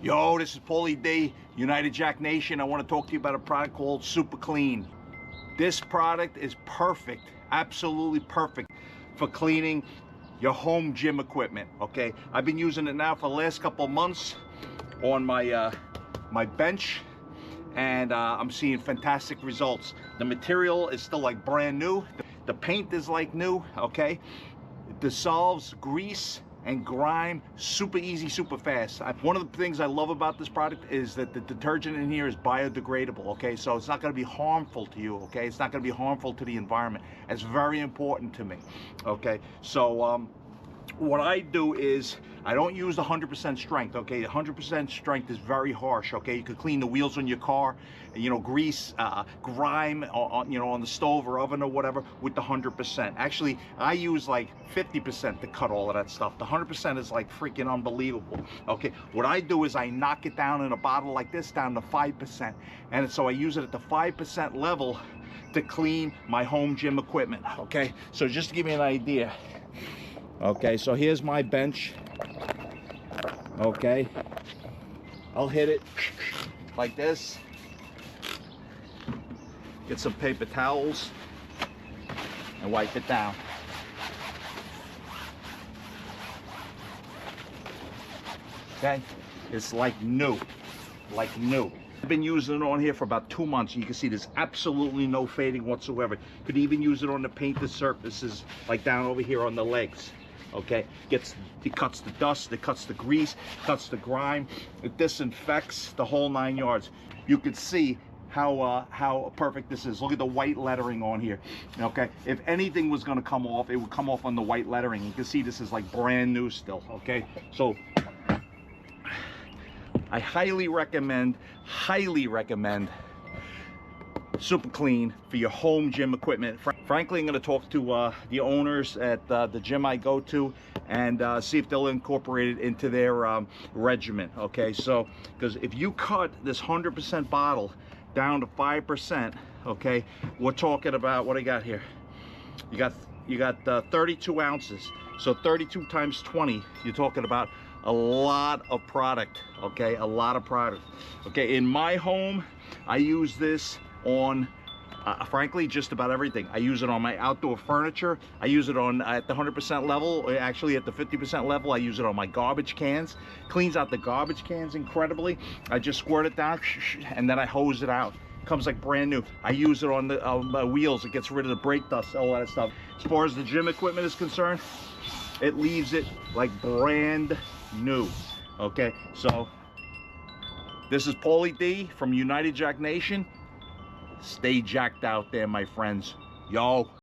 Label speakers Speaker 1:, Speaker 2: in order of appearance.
Speaker 1: Yo, this is Paulie D, United Jack Nation. I want to talk to you about a product called Super Clean. This product is perfect, absolutely perfect for cleaning your home gym equipment, okay? I've been using it now for the last couple of months on my my bench, and I'm seeing fantastic results. The material is still like brand new. The paint is like new, okay? It dissolves grease and grime super easy, super fast. One of the things I love about this product is that the detergent in here is biodegradable, okay? So it's not gonna be harmful to you, okay? It's not gonna be harmful to the environment. It's very important to me, okay? So what I do is I don't use the 100% strength, okay? 100% strength is very harsh, okay? You could clean the wheels on your car, you know, grease, grime, you know, on the stove or oven or whatever with the 100%. Actually, I use like 50% to cut all of that stuff. The 100% is like freaking unbelievable, okay? What I do is I knock it down in a bottle like this down to 5%. And so I use it at the 5% level to clean my home gym equipment, okay? So just to give you an idea, okay, so here's my bench, okay? I'll hit it like this. Get some paper towels and wipe it down. Okay, it's like new, like new. I've been using it on here for about 2 months. You can see there's absolutely no fading whatsoever. Could even use it on the painted surfaces, like down over here on the legs. Okay, it cuts the dust, it cuts the grease, cuts the grime, it disinfects the whole 9 yards. You can see how perfect this is. Look at the white lettering on here. Okay, if anything was going to come off, it would come off on the white lettering. You can see this is like brand new still. Okay, so I highly recommend Super Clean for your home gym equipment. Frankly, I'm going to talk to the owners at the gym I go to and see if they'll incorporate it into their regimen, okay? So, because if you cut this 100% bottle down to 5%, okay, we're talking about, what I got here? You got 32 ounces. So 32 times 20, you're talking about a lot of product, okay? A lot of product. Okay, in my home, I use this on frankly just about everything. I use it on my outdoor furniture. I use it on at the 100% level, actually at the 50% level. I use it on my garbage cans. Cleans out the garbage cans incredibly. I just squirt it down and then I hose it out. Comes like brand new. I use it on the wheels. It gets rid of the brake dust, all that stuff. As far as the gym equipment is concerned, it leaves it like brand new. Okay, so this is Paulie D from United Jack Nation. Stay jacked out there, my friends. Yo.